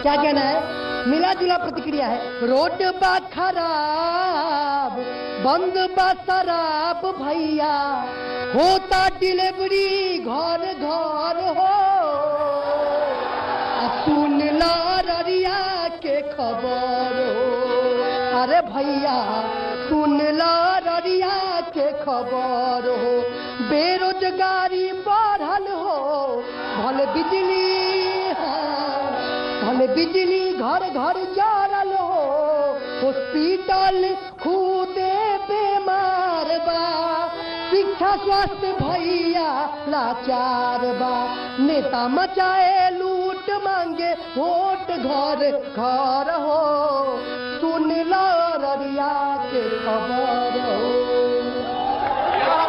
क्या कहना है? मिला जुला प्रतिक्रिया है। रोड बा खराब, बंद बा शराब भैया, होता डिलीवरी घर घर हो, सुन ला ररिया के खबर हो। अरे भैया सुन ला ररिया के खबर हो, बेरोजगारी बढ़ल हो, भले बिजली भले बिजली घर घर जारल हो, हॉस्पिटल खुदे बीमार बा, शिक्षा स्वास्थ्य भैया लाचार बा, नेता मचाए लूट मांगे वोट घर घर हो, सुन लो ररिया के खबर हो।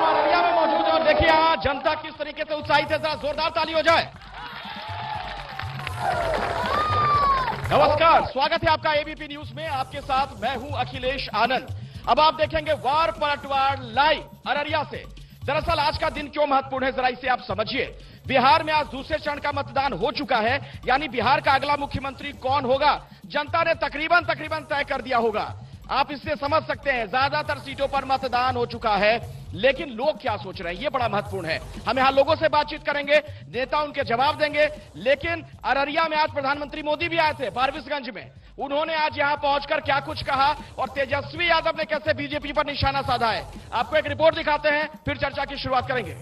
अररिया में मौजूद है और देखिए यहाँ जनता किस तरीके से उत्साहित है, जरा जोरदार ताली हो जाए। नमस्कार, स्वागत है आपका एबीपी न्यूज में। आपके साथ मैं हूं अखिलेश आनंद। अब आप देखेंगे वार पलटवार लाइव अररिया से। दरअसल आज का दिन क्यों महत्वपूर्ण है, जरा इसे आप समझिए। बिहार में आज दूसरे चरण का मतदान हो चुका है, यानी बिहार का अगला मुख्यमंत्री कौन होगा जनता ने तकरीबन तय कर दिया होगा। आप इससे समझ सकते हैं ज्यादातर सीटों पर मतदान हो चुका है, लेकिन लोग क्या सोच रहे हैं ये बड़ा महत्वपूर्ण है। हम यहां लोगों से बातचीत करेंगे, नेता उनके जवाब देंगे। लेकिन अररिया में आज प्रधानमंत्री मोदी भी आए थे फारबिसगंज में। उन्होंने आज यहां पहुंचकर क्या कुछ कहा और तेजस्वी यादव ने कैसे बीजेपी पर निशाना साधा है, आपको एक रिपोर्ट दिखाते हैं, फिर चर्चा की शुरुआत करेंगे।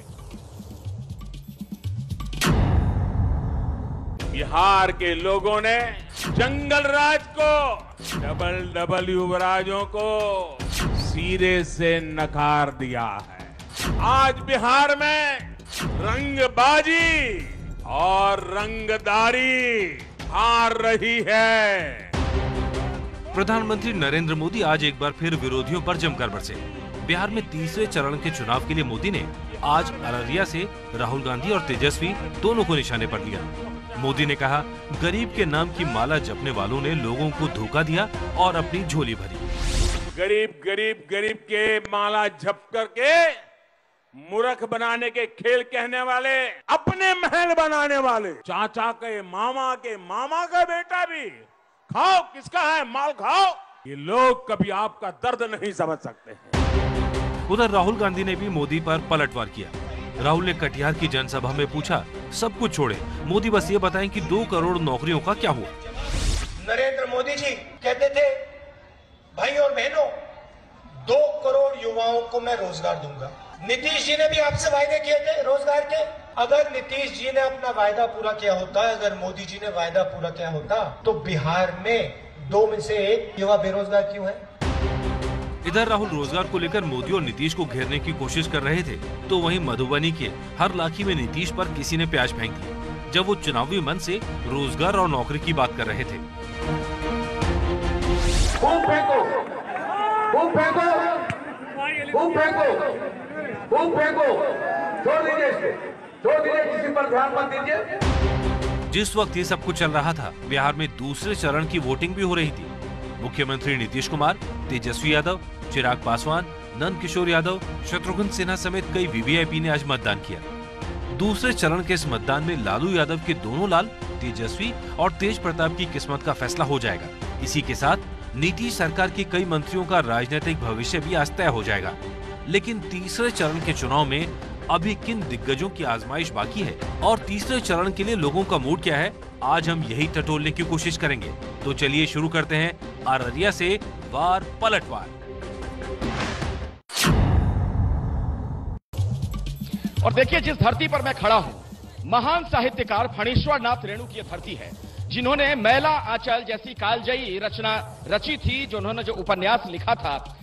बिहार के लोगों ने जंगल राज को, डबल युवराजों को सिरे से नकार दिया है। आज बिहार में रंगबाजी और रंगदारी हार रही है। प्रधानमंत्री नरेंद्र मोदी आज एक बार फिर विरोधियों पर जमकर बरसे। बिहार में तीसरे चरण के चुनाव के लिए मोदी ने आज अररिया से राहुल गांधी और तेजस्वी दोनों को निशाने पर लिया। मोदी ने कहा, गरीब के नाम की माला जपने वालों ने लोगों को धोखा दिया और अपनी झोली भरी। गरीब के माला झप करके मूर्ख बनाने के खेल कहने वाले, अपने महल बनाने वाले, चाचा के मामा का बेटा भी खाओ, किसका है माल खाओ, ये लोग कभी आपका दर्द नहीं समझ सकते हैं। उधर राहुल गांधी ने भी मोदी पर पलटवार किया। राहुल ने कटिहार की जनसभा में पूछा, सब कुछ छोड़े, मोदी बस ये बताएं कि 2 करोड़ नौकरियों का क्या हुआ। नरेंद्र मोदी जी कहते थे, भाई और बहनों 2 करोड़ युवाओं को मैं रोजगार दूंगा। नीतीश जी ने भी आपसे वायदे किए थे रोजगार के। अगर नीतीश जी ने अपना वायदा पूरा किया होता, अगर मोदी जी ने वायदा पूरा किया होता, तो बिहार में 2 में से 1 युवा बेरोजगार क्यों है? इधर राहुल रोजगार को लेकर मोदी और नीतीश को घेरने की कोशिश कर रहे थे, तो वहीं मधुबनी के हर लाठी में नीतीश पर किसी ने प्याज फेंक दी, जब वो चुनावी मन से रोजगार और नौकरी की बात कर रहे थे। खूब फेंको, खूब फेंको, खूब फेंको, खूब फेंको, छोड़ दीजिए इसको, छोड़ दीजिए, किसी पर ध्यान मत दीजिए। जिस वक्त ये सब कुछ चल रहा था, बिहार में दूसरे चरण की वोटिंग भी हो रही थी। मुख्यमंत्री नीतीश कुमार, तेजस्वी यादव, चिराग पासवान, नंद किशोर यादव, शत्रुघ्न सिन्हा समेत कई वीवीआईपी ने आज मतदान किया। दूसरे चरण के इस मतदान में लालू यादव के दोनों लाल, तेजस्वी और तेज प्रताप की किस्मत का फैसला हो जाएगा। इसी के साथ नीतीश सरकार के कई मंत्रियों का राजनीतिक भविष्य भी आज तय हो जाएगा। लेकिन तीसरे चरण के चुनाव में अभी किन दिग्गजों की आजमाइश बाकी है और तीसरे चरण के लिए लोगों का मूड क्या है, आज हम यही टटोलने की कोशिश करेंगे। तो चलिए शुरू करते हैं अररिया से वार पलटवार। और देखिए, जिस धरती पर मैं खड़ा हूं, महान साहित्यकार फणीश्वर नाथ रेणु की धरती है, जिन्होंने मैला आंचल जैसी कालजयी रचना रची थी, जिन्होंने जो उपन्यास लिखा था,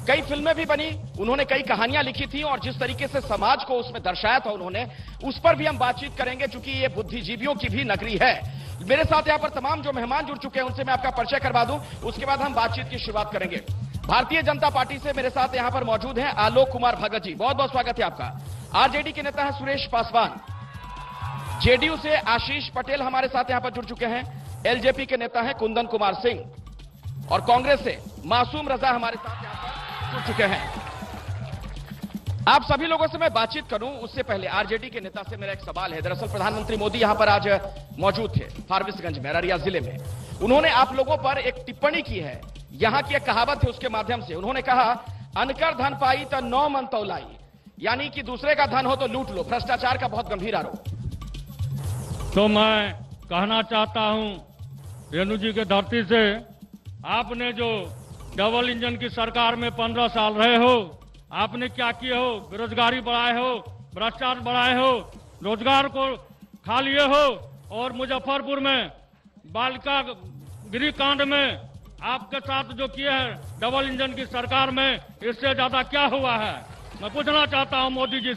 कई फिल्में भी बनी, उन्होंने कई कहानियां लिखी थी और जिस तरीके से समाज को उसमें दर्शाया था उन्होंने, उस पर भी हम बातचीत करेंगे, क्योंकि ये बुद्धिजीवियों की भी नगरी है। मेरे साथ यहाँ पर तमाम जो मेहमान जुड़ चुके हैं उनसे मैं आपका परिचय करवा दूं, उसके बाद हम बातचीत की शुरुआत करेंगे। भारतीय जनता पार्टी से मेरे साथ यहाँ पर मौजूद हैं आलोक कुमार भगत जी, बहुत बहुत स्वागत है आपका। आरजेडी के नेता है सुरेश पासवान, जेडीयू से आशीष पटेल हमारे साथ यहाँ पर जुड़ चुके हैं, एलजेपी के नेता है कुंदन कुमार सिंह, और कांग्रेस से मासूम रजा हमारे साथ यहाँ पर जुड़ चुके हैं। आप सभी लोगों से मैं बातचीत करूं उससे पहले आरजेडी के नेता से मेरा एक सवाल है। दरअसल प्रधानमंत्री मोदी यहां पर आज मौजूद थे फारबिसगंज में, अररिया जिले में। उन्होंने आप लोगों पर एक टिप्पणी की है। यहां की एक कहावत है, उसके माध्यम से उन्होंने कहा, अनकर धन पाई तो 9 मन तौलाई, यानी कि दूसरे का धन हो तो लूट लो। भ्रष्टाचार का बहुत गंभीर आरोप। तो मैं कहना चाहता हूं रेणु जी के धरती से, आपने जो डबल इंजन की सरकार में 15 साल रहे हो, आपने क्या किए हो? बेरोजगारी बढ़ाए हो, भ्रष्टाचार बढ़ाए हो, रोजगार को खा लिए हो, और मुजफ्फरपुर में बालिका गृह कांड में आपके साथ जो किए हैं डबल इंजन की सरकार में, इससे ज्यादा क्या हुआ है? मैं पूछना चाहता हूं मोदी जी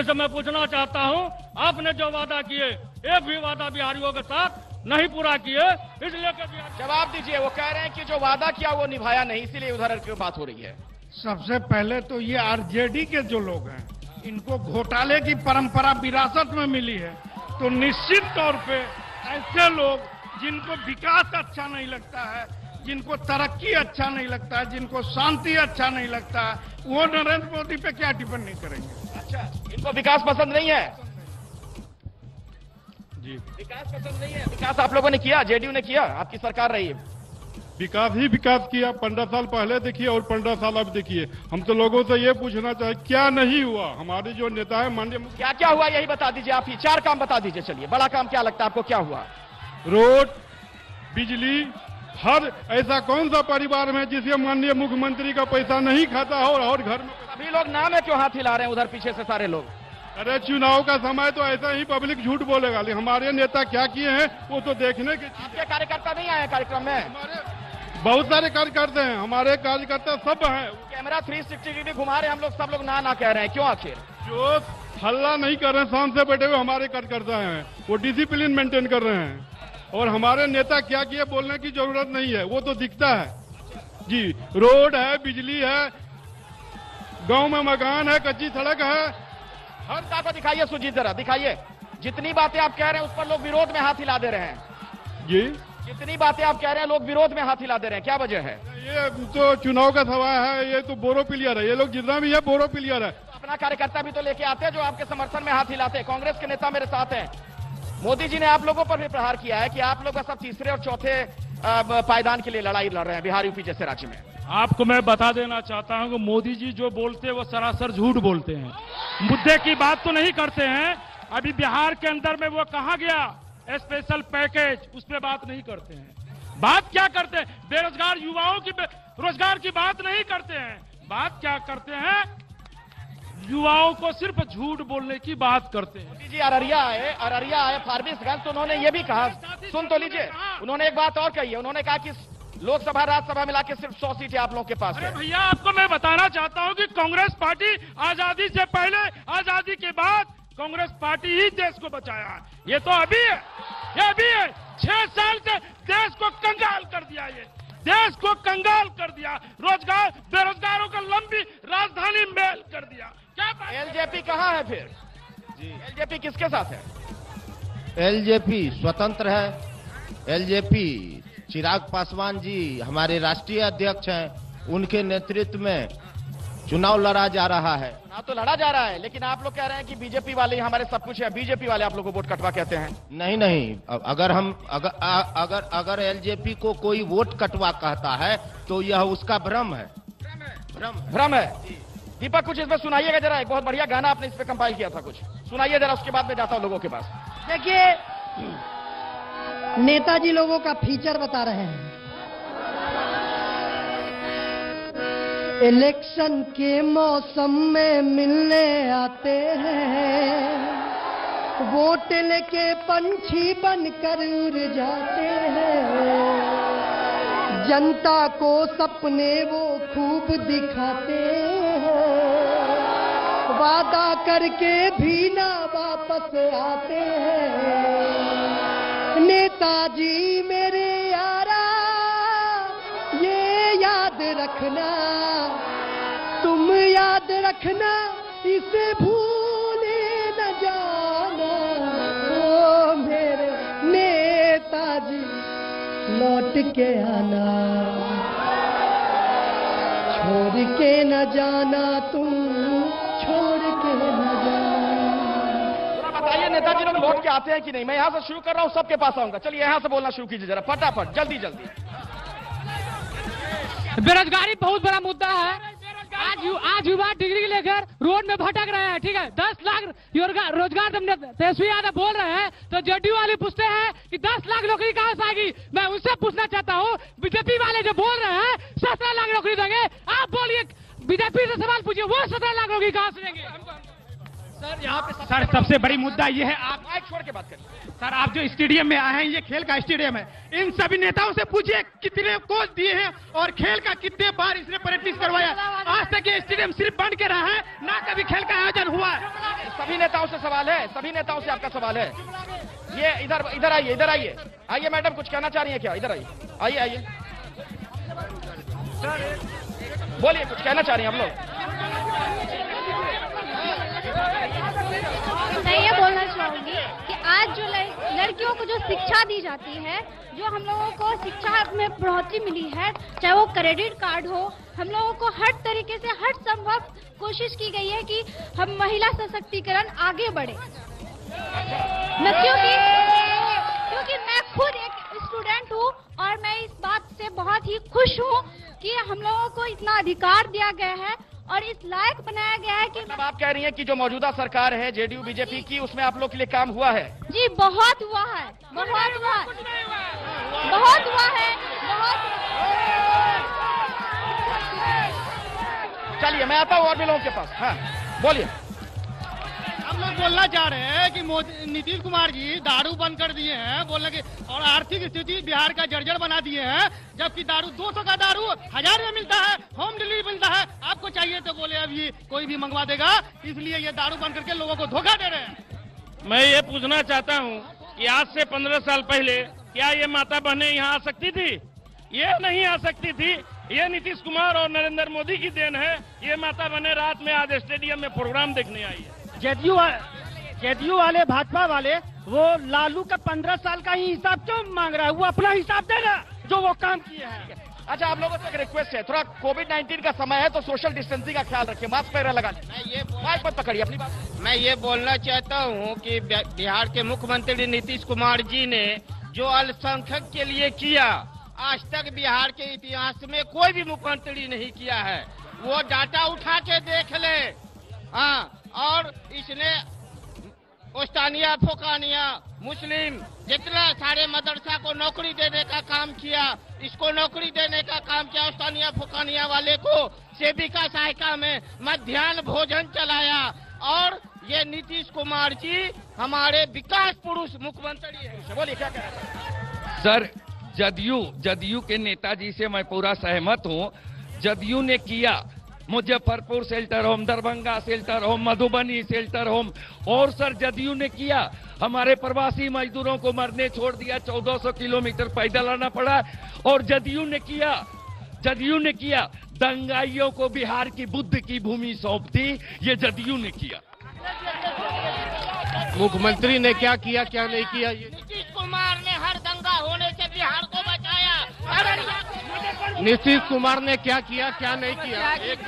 से मैं पूछना चाहता हूं, आपने जो वादा किए एक भी वादा बिहारियों के साथ नहीं पूरा किए, इसलिए जवाब दीजिए। वो कह रहे हैं कि जो वादा किया वो निभाया नहीं, इसीलिए उधर की बात हो रही है। सबसे पहले तो ये आरजेडी के जो लोग हैं, इनको घोटाले की परंपरा विरासत में मिली है। तो निश्चित तौर पे ऐसे लोग जिनको विकास अच्छा नहीं लगता है, जिनको तरक्की अच्छा नहीं लगता है, जिनको शांति अच्छा नहीं लगता है, वो नरेंद्र मोदी पे क्या टिप्पणी करेंगे? अच्छा, इनको विकास पसंद नहीं है? जी, विकास पसंद नहीं है। विकास आप लोगों ने किया, जेडीयू ने किया, आपकी सरकार रही है। विकास ही विकास किया। 15 साल पहले देखिए और 15 साल अब देखिए। हम तो लोगों से ये पूछना चाहे क्या नहीं हुआ? हमारे जो नेता है माननीय, क्या क्या हुआ यही बता दीजिए। आप ही 4 काम बता दीजिए। चलिए, बड़ा काम क्या लगता है आपको, क्या हुआ? रोड, बिजली, हर ऐसा कौन सा परिवार में जिसे माननीय मुख्यमंत्री का पैसा नहीं खाता हो और घर में सभी लोग नाम है क्यों हाथ हिला रहे हैं उधर पीछे से सारे लोग? अरे चुनाव का समय तो ऐसा ही पब्लिक झूठ बोलेगा, लेकिन हमारे नेता क्या किए हैं वो तो देखने के। आपके कार्यकर्ता नहीं आए कार्यक्रम में? हमारे बहुत सारे कार्यकर्ता हैं, हमारे कार्यकर्ता सब हैं। कैमरा 360 डिग्री घुमा रहे हैं हम लोग, सब लोग ना कह रहे हैं, क्यों आखिर? जो हल्ला नहीं कर रहे हैं, शांत से बैठे हुए हमारे कार्यकर्ता हैं, वो डिसिप्लिन मेंटेन कर रहे हैं। और हमारे नेता क्या किए बोलने की जरूरत नहीं है, वो तो दिखता है जी। रोड है, बिजली है, गांव में मकान है, कच्ची सड़क है, हर का को दिखाइए। सुजीत जरा दिखाइए। जितनी बातें आप कह रहे हैं उस पर लोग विरोध में हाथ हिला दे रहे हैं जी। जितनी बातें आप कह रहे हैं लोग विरोध में हाथ हिला दे रहे हैं, क्या वजह है? ये तो चुनाव का सवाल है, ये तो बोरो प्लेयर है, ये लोग जितना भी है बोरो प्लेयर है। तो अपना कार्यकर्ता भी तो लेके आते हैं जो आपके समर्थन में हाथ हिलाते हैं। कांग्रेस के नेता मेरे साथ हैं। मोदी जी ने आप लोगों पर भी प्रहार किया है कि आप लोग सब तीसरे और चौथे पायदान के लिए लड़ाई लड़ रहे हैं बिहार यूपी जैसे राज्य में। आपको मैं बता देना चाहता हूं कि मोदी जी जो बोलते हैं वो सरासर झूठ बोलते हैं, मुद्दे की बात तो नहीं करते हैं। अभी बिहार के अंदर में वो कहा गया स्पेशल पैकेज, उस पर बात नहीं करते हैं। बात क्या करते हैं? बेरोजगार युवाओं की रोजगार की बात नहीं करते हैं। बात क्या करते हैं? युवाओं को सिर्फ झूठ बोलने की बात करते हैं। मोदी जी अररिया आए फारबिसगंज, तो उन्होंने ये भी कहा, सुन तो लीजिए, उन्होंने एक बात और कही है। उन्होंने कहा कि लोकसभा राज्यसभा मिला के सिर्फ 100 सीटें आप लोगों के पास है। भैया आपको मैं बताना चाहता हूं कि कांग्रेस पार्टी आजादी से पहले, आजादी के बाद कांग्रेस पार्टी ही देश को बचाया है। ये तो अभी है, ये अभी है। 6 साल से देश को कंगाल कर दिया, ये देश को कंगाल कर दिया। रोजगार, बेरोजगारों को लंबी राजधानी मेल कर दिया। क्या एलजेपी कहाँ है फिर? जी, एलजेपी किसके साथ है? एलजेपी स्वतंत्र है। एलजेपी चिराग पासवान जी हमारे राष्ट्रीय अध्यक्ष हैं, उनके नेतृत्व में चुनाव लड़ा जा रहा है। चुनाव तो लड़ा जा रहा है, लेकिन आप लोग कह रहे हैं कि बीजेपी वाले हमारे सब कुछ है। बीजेपी वाले आप लोग को वोट कटवा कहते हैं। नहीं, अगर एलजेपी को कोई वोट कटवा कहता है तो यह उसका भ्रम है। भ्रम है। दीपक कुछ इसमें सुनाइएगा जरा। एक बहुत बढ़िया गाना आपने इस पे कंपाइल किया था, कुछ सुनाइए जरा, उसके बाद मैं जाता हूं लोगों के पास। देखिए, नेताजी लोगों का फीचर बता रहे हैं। इलेक्शन के मौसम में मिलने आते हैं, वोट लेके पंछी बनकर उड़ जाते हैं। जनता को सपने वो खूब दिखाते हैं, वादा करके भी ना वापस आते हैं। नेताजी मेरे यारा ये याद रखना, तुम याद रखना, इसे भूले न जाना। ओ मेरे नेताजी लौट के आना, छोड़ के न जाना तुम समझ के आते हैं कि नहीं? मैं यहां से शुरू कर रहा हूं, सबके पास आऊंगा। चलिए यहां से बोलना शुरू कीजिए जरा, फटाफट, जल्दी जल्दी। बेरोजगारी बहुत बड़ा मुद्दा है। आज युवा डिग्री लेकर रोड में भटक रहे हैं, ठीक है। 10 लाख रोजगार तेजस्वी यादव बोल रहे हैं, तो जेडीयू वाले पूछते हैं कि 10 लाख नौकरी कहां से आएगी। मैं उनसे पूछना चाहता हूं, बीजेपी वाले जो बोल रहे हैं 17 लाख नौकरी देंगे, आप बोलिए, बीजेपी से सवाल पूछिए, वो 17 लाख नौकरी कहां से देंगे? सर यहाँ पे सर सबसे बड़ी मुद्दा ये है, आप माइक छोड़ के बात करिए। सर आप जो स्टेडियम में आए हैं, ये खेल का स्टेडियम है, इन सभी नेताओं से पूछिए कितने कोच दिए हैं और खेल का कितने बार इसने प्रैक्टिस करवाया। आज तक ये स्टेडियम सिर्फ बन के रहा है, ना कभी खेल का आयोजन हुआ है। सभी नेताओं से सवाल है, सभी नेताओं से आपका सवाल है। ये इधर आइए, इधर आइए, आइए मैडम, कुछ कहना चाह रही है क्या? इधर आइए, आइए आइए, बोलिए, कुछ कहना चाह रही हैं आप लोग? मैं ये बोलना चाहूंगी कि आज जो लड़कियों को जो शिक्षा दी जाती है, जो हम लोगों को शिक्षा में बढ़ोतरी मिली है, चाहे वो क्रेडिट कार्ड हो, हम लोगों को हर तरीके से हर संभव कोशिश की गई है कि हम महिला सशक्तिकरण आगे बढ़े। क्योंकि मैं खुद एक स्टूडेंट हूँ और मैं इस बात से बहुत ही खुश हूँ कि हम लोगों को इतना अधिकार दिया गया है और इस लायक बनाया गया है कि मतलब आप कह रही हैं कि जो मौजूदा सरकार है जेडीयू बीजेपी की, उसमें आप लोग के लिए काम हुआ है? जी बहुत हुआ है, बहुत हुआ है, बहुत हुआ है, बहुत। चलिए मैं आता हूँ और भी लोगों के पास। हाँ बोलिए। हम लोग बोलना चाह रहे हैं कि नीतीश कुमार जी दारू बंद कर दिए हैं, बोलने की, और आर्थिक स्थिति बिहार का जर्जर बना दिए हैं, जबकि दारू 200 का दारू 1000 में मिलता है, होम डिलीवरी मिलता है। आपको चाहिए तो बोले अभी कोई भी मंगवा देगा, इसलिए ये दारू बंद करके लोगों को धोखा दे रहे हैं। मैं ये पूछना चाहता हूँ कि आज से 15 साल पहले क्या ये माता बहनें यहाँ आ सकती थी? ये नहीं आ सकती थी। ये नीतीश कुमार और नरेंद्र मोदी की देन है। ये माता बहनें रात में आज स्टेडियम में प्रोग्राम देखने आई है। जेडीयू वाले, भाजपा वाले, वो लालू का 15 साल का ही हिसाब क्यों मांग रहा है? वो अपना हिसाब देना जो वो काम किए हैं। अच्छा आप लोगों से एक रिक्वेस्ट है, थोड़ा कोविड-19 का समय है तो सोशल डिस्टेंसिंग का ख्याल रखिए, मास्क वगैरह लगा लीजिए। माइक मत पकड़िए अपनी बात। मैं ये बोलना चाहता हूँ कि बिहार के मुख्यमंत्री नीतीश कुमार जी ने जो अल्पसंख्यक के लिए किया, आज तक बिहार के इतिहास में कोई भी मुख्यमंत्री नहीं किया है। वो डाटा उठा के देख ले। हाँ, और इसने ओस्तानिया, फोकानिया, मुस्लिम जितना सारे मदरसा को नौकरी देने का काम किया, इसको नौकरी देने का काम किया। ओस्तानिया फोकानिया वाले को सेविका सहायिका में मध्याह्न भोजन चलाया। और ये नीतीश कुमार जी हमारे विकास पुरुष मुख्यमंत्री है। बोलिए क्या कह रहे हैं? सर जदयू के नेताजी से मैं पूरा सहमत हूँ। जदयू ने किया, Muzaffarpur shelter home, Darbhanga shelter home, Madhubani shelter home, और सर जदयू ने किया। हमारे प्रवासी मजदूरों को मरने छोड़ दिया, 1400 किलोमीटर पैदल आना पड़ा। और जदयू ने किया दंगाइयों को बिहार की बुद्ध की भूमि सौंप दी, ये जदयू ने किया। मुख्यमंत्री ने क्या किया क्या नहीं किया? नीतीश कुमार ने हर दंगा होने से बिहार को बचाया। नीतीश कुमार ने क्या किया क्या नहीं किया? एक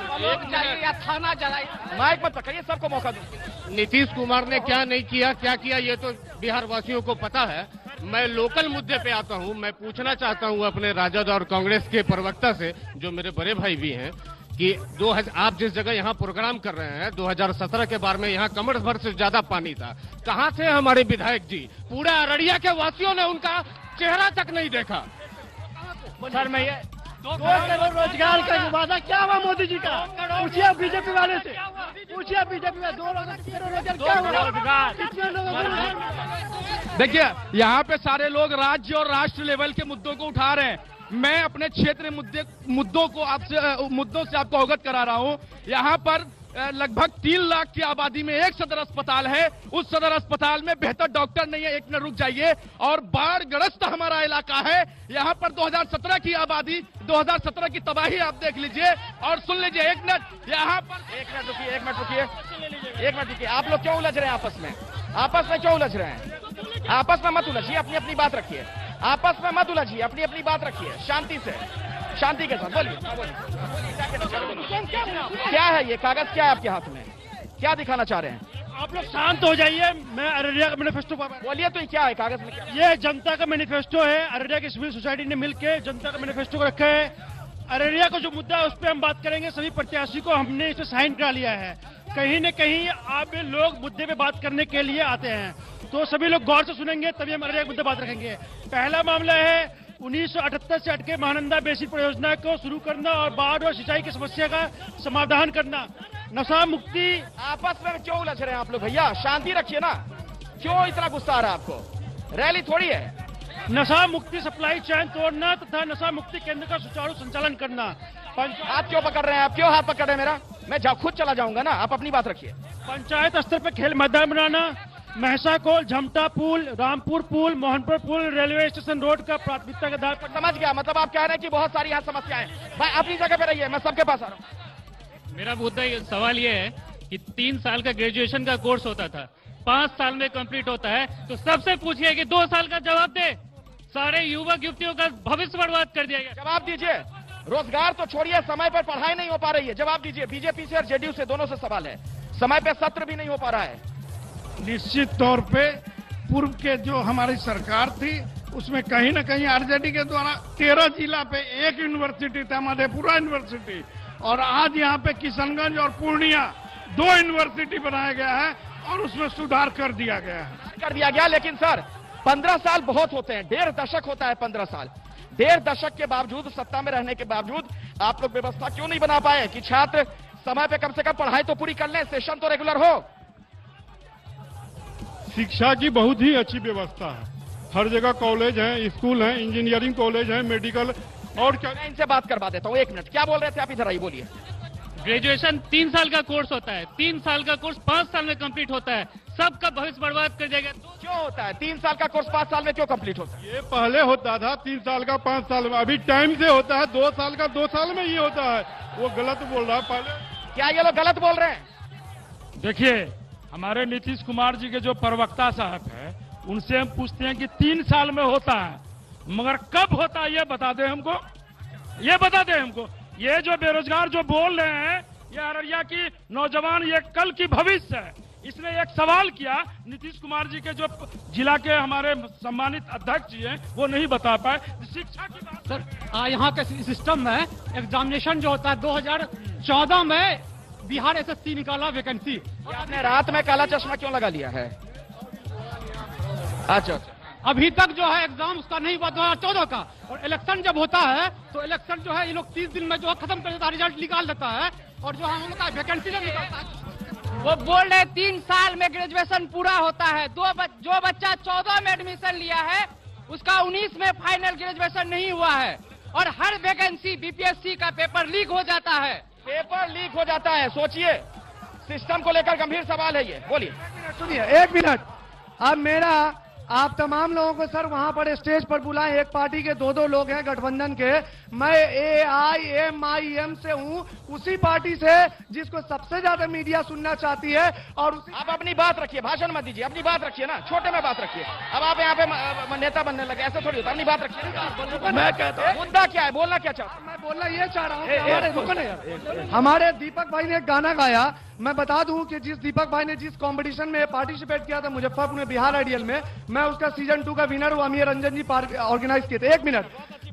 थाना जलाए। माइक मत पकड़िए, सबको मौका दो। नीतीश कुमार ने क्या नहीं किया क्या किया ये तो बिहार वासियों को पता है। मैं लोकल मुद्दे पे आता हूँ। मैं पूछना चाहता हूँ अपने राजद और कांग्रेस के प्रवक्ता से, जो मेरे बड़े भाई भी हैं, कि आप जिस जगह यहाँ प्रोग्राम कर रहे हैं, 2017 के बारे में यहाँ कमर भर से ज्यादा पानी था। कहाँ से हमारे विधायक जी? पूरा अररिया के वासियों ने उनका चेहरा तक नहीं देखा। सर मैं ये 2 करोड़ रोजगार का वादा क्या हुआ मोदी जी का? पूछिए बीजेपी वाले से, पूछिए बीजेपी में 2 करोड़ रोजगार क्या हुआ? कितने लोग? देखिए यहाँ पे सारे लोग राज्य और राष्ट्र लेवल के मुद्दों को उठा रहे हैं। मैं अपने क्षेत्र मुद्दों से आपको अवगत करा रहा हूँ। यहाँ पर लगभग 3 लाख की आबादी में एक सदर अस्पताल है। उस सदर अस्पताल में बेहतर डॉक्टर नहीं है। एक मिनट रुक जाइए। और बाढ़ ग्रस्त हमारा इलाका है। यहाँ पर 2017 की आबादी, 2017 की तबाही आप देख लीजिए और सुन लीजिए। एक मिनट यहाँ पर, एक मिनट रुकिए। आप लोग क्यों उलझ रहे हैं आपस में? आपस में क्यों उलझ रहे हैं? आपस में मत उलझिए, अपनी अपनी बात रखिए। आपस में मत उलझिए, अपनी अपनी बात रखिए शांति से, शांति के साथ। बोलिए क्या है ये कागज? क्या है आपके हाथ में? क्या दिखाना चाह रहे हैं? आप लोग शांत हो जाइए। मैं अररिया का मैनिफेस्टो बोलिए तो क्या है कागज में? क्या ये जनता का मैनिफेस्टो है। अररिया की सिविल सोसाइटी ने मिलकर जनता का मैनिफेस्टो को रखा है। अररिया का जो मुद्दा है उस पर हम बात करेंगे। सभी प्रत्याशी को हमने इसे साइन करा लिया है। कहीं न कहीं आप लोग मुद्दे पे बात करने के लिए आते हैं, तो सभी लोग गौर से सुनेंगे, तभी हम अररिया के मुद्दे बात रखेंगे। पहला मामला है 1978 से अटके महानंदा बेसिन परियोजना को शुरू करना और बाढ़ और सिंचाई की समस्या का समाधान करना। नशा मुक्ति। आपस में क्यों उलझ रहे हैं आप लोग भैया? शांति रखिए ना। क्यों इतना गुस्सा आ रहा है आपको? रैली थोड़ी है। नशा मुक्ति सप्लाई चैन तोड़ना तथा नशा मुक्ति केंद्र का सुचारू संचालन करना। हाथ क्यों पकड़ रहे हैं आप? क्यों हाथ पकड़ रहे हैं मेरा? मैं खुद चला जाऊंगा ना, आप अपनी बात रखिए। पंचायत स्तर पर खेल मैदान बनाना, महसा कोल, झमटा पुल, रामपुर पुल, मोहनपुर पुल, रेलवे स्टेशन रोड का प्राथमिकता के आधार पर। समझ गया, मतलब आप कह रहे हैं कि बहुत सारी यहाँ समस्याएं हैं। भाई अपनी जगह पे रहिए, मैं सबके पास आ रहा हूँ। मेरा मुद्दा सवाल ये है कि 3 साल का ग्रेजुएशन का कोर्स होता था, 5 साल में कंप्लीट होता है, तो सबसे पूछिए कि 2 साल का जवाब दे। सारे युवक युवतियों का भविष्य बर्बाद कर दिया गया। जवाब दीजिए। रोजगार तो छोड़िए, समय पर पढ़ाई नहीं हो पा रही है। जवाब दीजिए। बीजेपी से और जेडीयू से दोनों से सवाल है। समय पे सत्र भी नहीं हो पा रहा है। निश्चित तौर पे पूर्व के जो हमारी सरकार थी उसमें कहीं न कहीं आरजेडी के द्वारा 13 जिला पे 1 यूनिवर्सिटी था, मधेपुरा यूनिवर्सिटी, और आज यहाँ पे किशनगंज और पूर्णिया 2 यूनिवर्सिटी बनाया गया है और उसमें सुधार कर दिया गया। लेकिन सर 15 साल बहुत होते हैं, 1.5 दशक होता है 15 साल। 1.5 दशक के बावजूद, सत्ता में रहने के बावजूद आप लोग व्यवस्था क्यों नहीं बना पाए कि छात्र समय पे कम से कम पढ़ाई तो पूरी कर लें, सेशन तो रेगुलर हो? शिक्षा की बहुत ही अच्छी व्यवस्था है। हर जगह कॉलेज है, स्कूल है, इंजीनियरिंग कॉलेज है, मेडिकल और क्या। मैं इनसे बात करवा देता हूँ। 1 मिनट, क्या बोल रहे थे आप? इधर आइए, बोलिए। ग्रेजुएशन 3 साल का कोर्स होता है, 3 साल का कोर्स 5 साल में कंप्लीट होता है, सबका भविष्य बर्बाद कर देगा। क्यों होता है 3 साल का कोर्स 5 साल में क्यों कंप्लीट होता है? ये पहले होता था 3 साल का 5 साल में, अभी टाइम से होता है 2 साल का 2 साल में ही होता है। वो गलत बोल रहा है पहले। क्या ये लोग गलत बोल रहे हैं? देखिए, हमारे नीतीश कुमार जी के जो प्रवक्ता साहब है उनसे हम पूछते हैं कि 3 साल में होता है, मगर कब होता है ये बता दें हमको, ये बता दें हमको। ये जो बेरोजगार जो बोल रहे हैं, ये अररिया की नौजवान, ये कल की भविष्य है। इसने एक सवाल किया, नीतीश कुमार जी के जो जिला के हमारे सम्मानित अध्यक्ष जी हैं वो नहीं बता पाए। शिक्षा की बात सर, यहाँ के सिस्टम में एग्जामिनेशन जो होता है 2014 में बिहार एसएससी निकाला वैकेंसी। आपने रात में काला चश्मा क्यों लगा लिया है? अच्छा, अभी तक जो है एग्जाम उसका नहीं हुआ 2014 का, और इलेक्शन जब होता है तो इलेक्शन जो है ये लोग 30 दिन में जो है खत्म कर देता है, रिजल्ट निकाल देता है, और जो हम लोग का वैकेंसी नहीं निकालता है। वो बोल रहे 3 साल में ग्रेजुएशन पूरा होता है। जो बच्चा 14 में एडमिशन लिया है उसका 19 में फाइनल ग्रेजुएशन नहीं हुआ है, और हर वैकेंसी बीपीएससी का पेपर लीक हो जाता है। पेपर लीक हो जाता है। सोचिए, सिस्टम को लेकर गंभीर सवाल है ये। बोलिए। सुनिए 1 मिनट। अब मेरा आप तमाम लोगों को सर वहां पर स्टेज पर बुलाएं। एक पार्टी के 2-2 लोग हैं गठबंधन के। मैं AIMIM से हूं, उसी पार्टी से जिसको सबसे ज्यादा मीडिया सुनना चाहती है। और आप अपनी बात रखिए, भाषण मत दीजिए, अपनी बात रखिए ना, छोटे में बात रखिए। अब आप यहाँ पे नेता बनने लगे, ऐसे थोड़ी होता। अपनी बात रखिए। मैं कहता हूँ मुद्दा क्या है, बोलना क्या चाहता हूँ? मैं बोलना ये चाह रहा हूँ, हमारे दीपक भाई ने एक गाना गाया। मैं बता दूं कि जिस दीपक भाई ने जिस कंपटीशन में पार्टिसिपेट किया था मुजफ्फरपुर में, बिहार आइडियल में, मैं उसका सीजन 2 का विनर हुआ। अमीर रंजन जी ऑर्गेनाइज किए थे। 1 मिनट।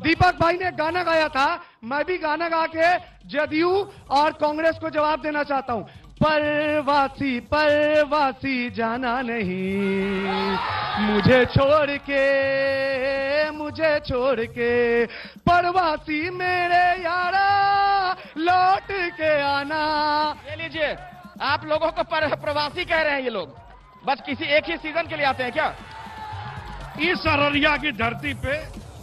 दीपक भाई ने गाना गाया था, मैं भी गाना गा के जदयू और कांग्रेस को जवाब देना चाहता हूं। परवासी परवासी जाना नहीं, मुझे छोड़ के परवासी मेरे यारा लौट के आना। ये लीजिए, आप लोगों को प्रवासी कह रहे हैं ये लोग, बस किसी एक ही सीजन के लिए आते हैं क्या? इस अररिया की धरती पे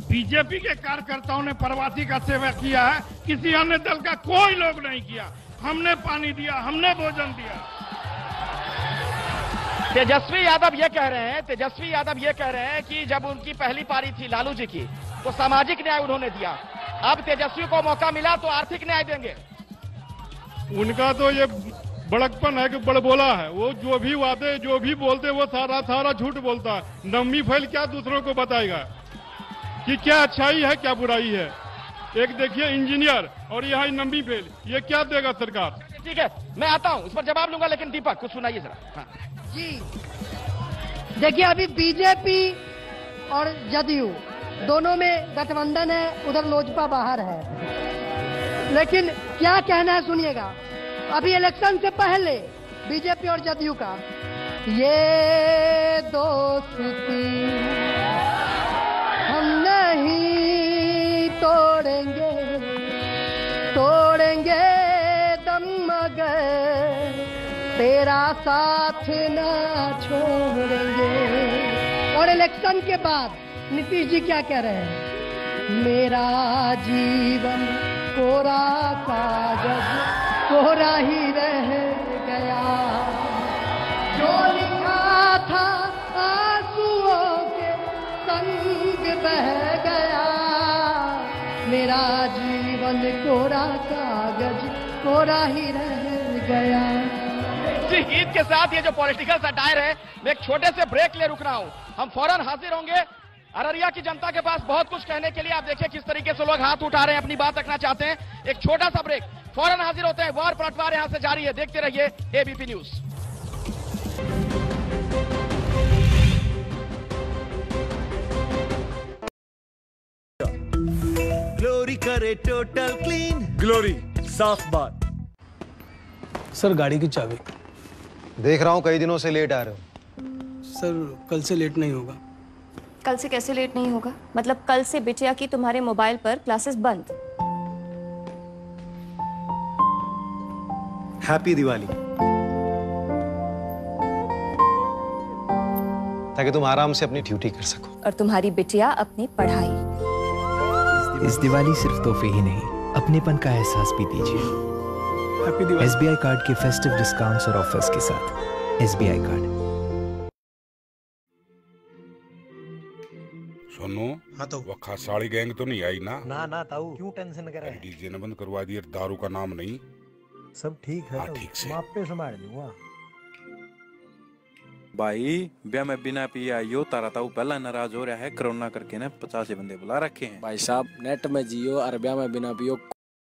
बीजेपी के कार्यकर्ताओं ने प्रवासी का सेवा किया है, किसी अन्य दल का कोई लोग नहीं किया। हमने पानी दिया, हमने भोजन दिया। तेजस्वी यादव ये कह रहे हैं कि जब उनकी पहली पारी थी लालू जी की तो सामाजिक न्याय उन्होंने दिया, अब तेजस्वी को मौका मिला तो आर्थिक न्याय देंगे। उनका तो ये बड़कपन है कि बड़बोला है। वो जो भी वादे जो भी बोलते वो सारा झूठ बोलता है। नम्मी फैल क्या दूसरों को बताएगा कि क्या अच्छाई है क्या बुराई है? एक देखिए इंजीनियर और यहाँ नम्मी फैल, ये क्या देगा सरकार? ठीक है, मैं आता हूं, इस पर जवाब लूंगा, लेकिन दीपक कुछ सुनाइए जरा। हाँ। जी देखिए, अभी बीजेपी और जदयू दोनों में गठबंधन है, उधर लोजपा बाहर है, लेकिन क्या कहना है सुनिएगा। अभी इलेक्शन से पहले बीजेपी और जदयू का ये दोस्ती हम नहीं तोड़ेंगे, तोड़ेंगे दम मगर तेरा साथ न छोड़ेंगे। और इलेक्शन के बाद नीतीश जी क्या कह रहे हैं? मेरा जीवन कोरा कागज कोरा ही रह गया, जो लिखा था आंसुओं के संग बह गया, मेरा जीवन कोरा कागज कोरा ही रह गया। इसी गीत के साथ ये जो पॉलिटिकल सटायर है, मैं एक छोटे से ब्रेक ले रुक रहा हूं, हम फौरन हाजिर होंगे। अररिया की जनता के पास बहुत कुछ कहने के लिए, आप देखिए किस तरीके से लोग हाथ उठा रहे हैं, अपनी बात रखना चाहते हैं। एक छोटा सा ब्रेक, फौरन हाजिर होते हैं। वार पलटवार यहां से जारी है, देखते रहिए एबीपी न्यूज। ग्लोरी करे टोटल क्लीन, ग्लोरी साफ बात। सर गाड़ी की चाबी। देख रहा हूँ कई दिनों से लेट आ रहे हो। सर कल से लेट नहीं होगा। कल से कैसे लेट नहीं होगा? मतलब कल से बिटिया की तुम्हारे मोबाइल पर क्लासेस बंद। हैप्पी दिवाली। ताकि तुम आराम से अपनी ड्यूटी कर सको और तुम्हारी बिटिया अपनी पढ़ाई। इस दिवाली सिर्फ तोहफे ही नहीं, अपनेपन का एहसास भी दीजिए। SBI कार्ड के फेस्टिव डिस्काउंट्स और ऑफर्स के साथ। SBI card. सुनो, हाँ तो वो खसाड़ी गैंग तो नहीं आई ना? ना ताऊ, क्यों टेंशन कर रहे हैं? डीजे ने बंद करवा दिया, दारू का नाम नहीं। सब ठीक है। हाँ, ठीक से। आप पे संभाल दूंगा। भाई ब्याह में बिना पिए आइयो, तारा ताऊ पहला नाराज हो रहा है, कोरोना करके ने 50 बंदे बुला रखे हैं। भाई साहब नेट में जियो और ब्याह में बिना पियो।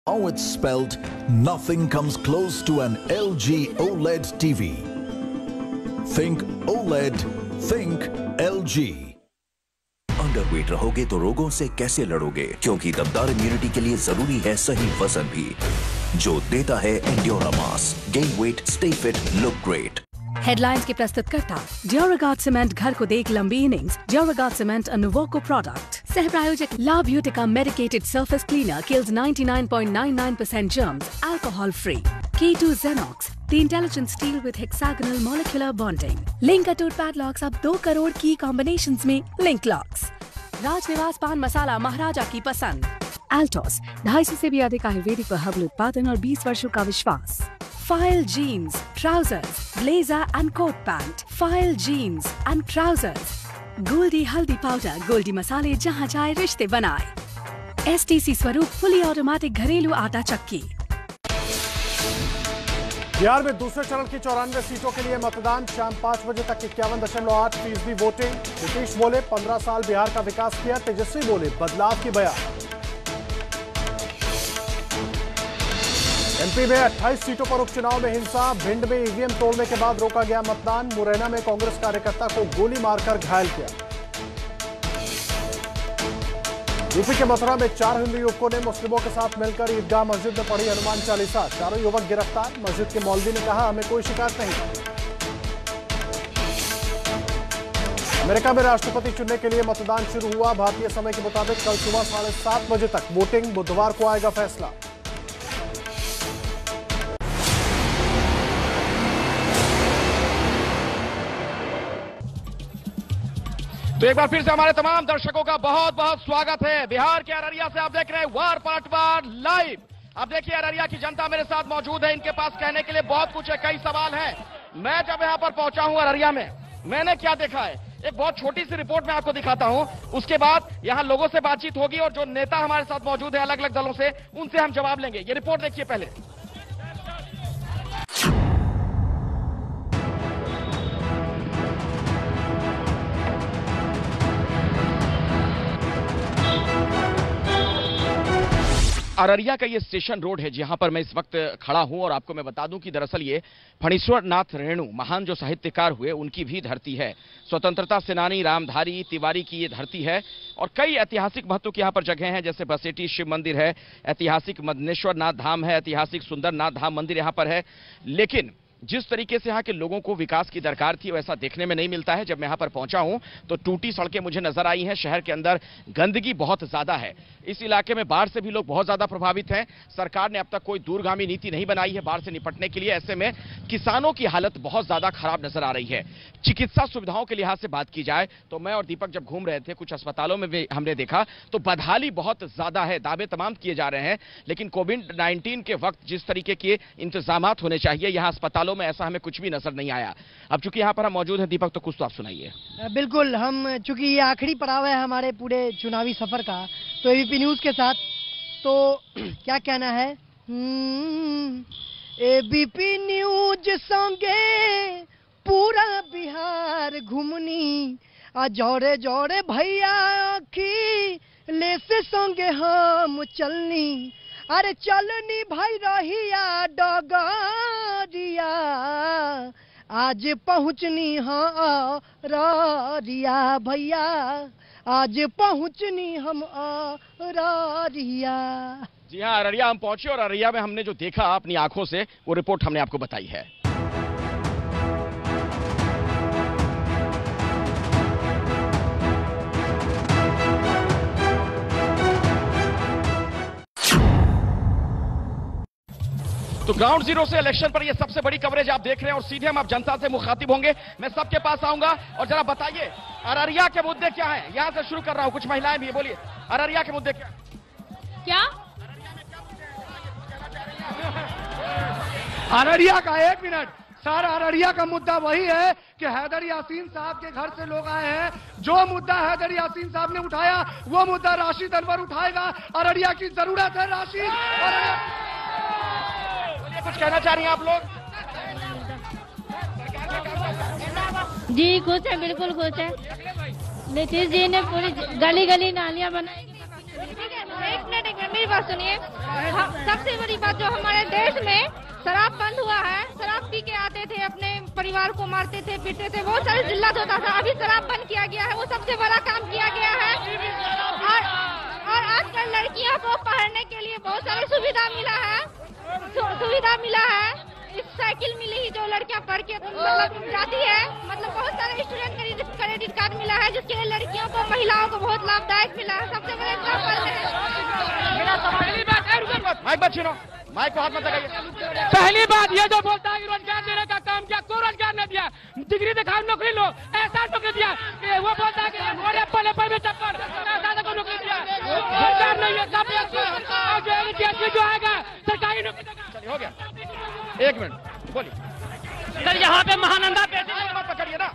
How it's spelled, nothing comes close to an LG OLED TV. Think OLED, think LG. Underweight रहोगे तो रोगों से कैसे लड़ोगे? क्योंकि दमदार इम्यूनिटी के लिए जरूरी है सही वजन भी, जो देता है Endura mass. Gain weight, stay fit, look great. Headlines के प्रस्तुतकर्ता ड्यूरागार्ड सीमेंट, घर को देख लंबी innings. Duraguard cement, a Nuvoco product. सह प्रायोजक la beautica medicated surface cleaner, kills 99.99% germs, alcohol free. K2 Xenox, the intelligent steel with hexagonal molecular bonding. Link Atut padlocks अब 2 करोड़ की कॉम्बिनेशंस में लिंक लॉक्स। राजनिवास पान मसाला, महाराजा की पसंद। Altos, 250 से भी अधिक आयुर्वेदिक व हर्बल उत्पादन और 20 वर्षों का विश्वास। File jeans, trousers, blazer and coat pant. File jeans and trousers. Goldy हल्दी पाउडर, गोल्डी मसाले, जहाँ चाहे रिश्ते बनाए। STC स्वरूप फुली ऑटोमेटिक घरेलू आटा चक्की। बिहार में दूसरे चरण की 94 सीटों के लिए मतदान। शाम 5 बजे तक 51.8% वोटिंग। नीतीश बोले 15 साल बिहार का विकास किया, तेजस्वी बोले बदलाव की बयान। MP में 28 सीटों पर उपचुनाव में हिंसा। भिंड में EVM तोड़ने के बाद रोका गया मतदान। मुरैना में कांग्रेस कार्यकर्ता को गोली मारकर घायल किया। यूपी के मथुरा में 4 हिंदू युवकों ने मुस्लिमों के साथ मिलकर ईदगाह मस्जिद में पढ़ी हनुमान चालीसा। चारों युवक गिरफ्तार। मस्जिद के मौलवी ने कहा, हमें कोई शिकायत नहीं। अमेरिका में राष्ट्रपति चुनने के लिए मतदान शुरू हुआ। भारतीय समय के मुताबिक कल सुबह 7:30 बजे तक वोटिंग। बुधवार को आएगा फैसला। तो एक बार फिर से हमारे तमाम दर्शकों का बहुत बहुत स्वागत है। बिहार के अररिया से आप देख रहे हैं वार पलटवार लाइव। अब देखिए अररिया की जनता मेरे साथ मौजूद है, इनके पास कहने के लिए बहुत कुछ है, कई सवाल हैं। मैं जब यहाँ पर पहुंचा हूं अररिया में, मैंने क्या देखा है, एक बहुत छोटी सी रिपोर्ट मैं आपको दिखाता हूं। उसके बाद यहाँ लोगों से बातचीत होगी और जो नेता हमारे साथ मौजूद है अलग अलग दलों से, उनसे हम जवाब लेंगे। ये रिपोर्ट देखिए पहले। अररिया का ये स्टेशन रोड है जहां पर मैं इस वक्त खड़ा हूं और आपको मैं बता दूं कि दरअसल ये फणीश्वर नाथ रेणु महान जो साहित्यकार हुए उनकी भी धरती है। स्वतंत्रता सेनानी रामधारी तिवारी की ये धरती है और कई ऐतिहासिक महत्व की यहां पर जगह हैं, जैसे बसेटी शिव मंदिर है, ऐतिहासिक मदनेश्वर नाथ धाम है, ऐतिहासिक सुंदर नाथ धाम मंदिर यहां पर है। लेकिन जिस तरीके से यहाँ के लोगों को विकास की दरकार थी वैसा देखने में नहीं मिलता है। जब मैं यहाँ पर पहुंचा हूं तो टूटी सड़कें मुझे नजर आई हैं, शहर के अंदर गंदगी बहुत ज्यादा है। इस इलाके में बाढ़ से भी लोग बहुत ज्यादा प्रभावित हैं। सरकार ने अब तक कोई दूरगामी नीति नहीं बनाई है बाढ़ से निपटने के लिए। ऐसे में किसानों की हालत बहुत ज्यादा खराब नजर आ रही है। चिकित्सा सुविधाओं के लिहाज से बात की जाए तो मैं और दीपक जब घूम रहे थे कुछ अस्पतालों में भी हमने देखा तो बदहाली बहुत ज्यादा है, दावे तमाम किए जा रहे हैं, लेकिन कोविड-19 के वक्त जिस तरीके के इंतजामात होने चाहिए यहाँ अस्पतालों में ऐसा हमें कुछ भी नजर नहीं आया। अब चूंकि यहाँ पर हम मौजूद हैं दीपक, तो कुछ तो आप सुनाइए। बिल्कुल, हम चूंकि ये आखिरी पड़ाव है हमारे पूरे चुनावी सफर का, तो एबीपी न्यूज के साथ तो क्या कहना है। एबीपी न्यूज संगे पूरा बिहार घूमनी आ जोरे जोरे भैया की ले से संगे हम चलनी, अरे चलनी भाई रहिया डगरिया आज पहुँचनी हाँ अररिया भैया आज पहुँचनी हम अररिया। जी हाँ, अररिया हम पहुंचे और अररिया में हमने जो देखा अपनी आंखों से वो रिपोर्ट हमने आपको बताई है। तो ग्राउंड जीरो से इलेक्शन पर ये सबसे बड़ी कवरेज आप देख रहे हैं और सीधे हम आप जनता से मुखातिब होंगे। मैं सबके पास आऊंगा और जरा बताइए अररिया के मुद्दे क्या हैं। यहां से शुरू कर रहा हूं, कुछ महिलाएं भी, बोलिए अररिया के मुद्दे क्या? अररिया का 1 मिनट सर, अररिया का मुद्दा वही है कि हैदर यासीन साहब के घर से लोग आए हैं। जो मुद्दा हैदर यासीन साहब ने उठाया वो मुद्दा राशिद अनवर उठाएगा। अररिया की जरूरत है राशिद। कुछ कहना चाह रही हैं आप लोग? जी खुश है, बिल्कुल खुश है। नीतीश जी ने पूरी गली गली नालियां बनाई। एक मिनट मेरी बात सुनिए। सबसे बड़ी बात जो हमारे देश में शराब बंद हुआ है, शराब पी के आते थे, अपने परिवार को मारते थे, पीटते थे, बहुत सारी जिल्लत होता था। अभी शराब बंद किया गया है, वो सबसे बड़ा काम किया गया है। और आजकल लड़कियों को पढ़ने के लिए बहुत सारी सुविधा मिला है। इस साइकिल मिली जो लड़कियां पढ़ के मतलब जाती है, मतलब बहुत सारे स्टूडेंट क्रेडिट कार्ड मिला है जिसके लिए लड़कियों को, महिलाओं को बहुत लाभदायक मिला है। सबसे बड़ा एग्जाम्पल है। माइक को हाथ मत लगाइए। पहली बात ये जो बोलता है कि रोजगार देने का काम किया, को रोजगार न दिया। डिग्री दिखाओ नौकरी लो, ऐसा नौकरी दिया। वो बोलता है कि पल में चप्पल, ऐसा को नौकरी दिया। रोजगार नहीं है, जो आएगा सरकारी नौकरी। हो गया, 1 मिनट बोलिए सर। यहाँ पे महानंदा पैसे मत पकड़िए ना,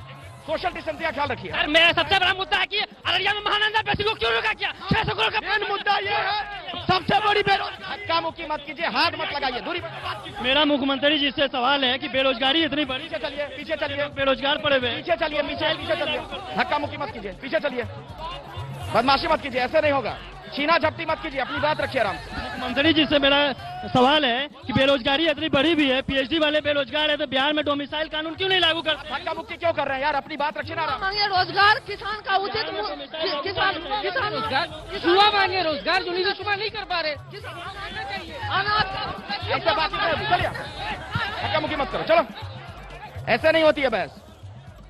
सोशल डिस्टेंसिंग का ख्याल रखिए। सर मेरा सबसे बड़ा मुद्दा है कि अररिया में महानंदा पैसे को क्यों रोका किया? 600 करोड़ का मेन मुद्दा ये है। सबसे बड़ी धक्का मुक्की मत कीजिए, हाथ मत लगाइए, दूरी। मेरा मुख्यमंत्री जी से सवाल है कि बेरोजगारी इतनी बड़ी, पीछे चलिए, बेरोजगार पड़े हुए, पीछे चलिए, धक्का मुक्की मत कीजिए, पीछे चलिए, बदमाशी मत कीजिए, ऐसे नहीं होगा। छीना झपटी मत कीजिए, अपनी बात रखिए आराम से। मुख्यमंत्री जी से मेरा सवाल है कि बेरोजगारी इतनी बड़ी भी है, पीएचडी वाले बेरोजगार है, तो बिहार में डोमिसाइल कानून क्यों नहीं लागू करते? धक्का मुक्की क्यों कर रहे हैं यार, अपनी बात रखिए ना। रोजगार किसान का उचित सुबह मांगे रोजगार जो नहीं सुबह नहीं कर पा रहे। ऐसे बात चलिए, धक्का मुक्की मत करो, चलो। ऐसे नहीं होती है बहस।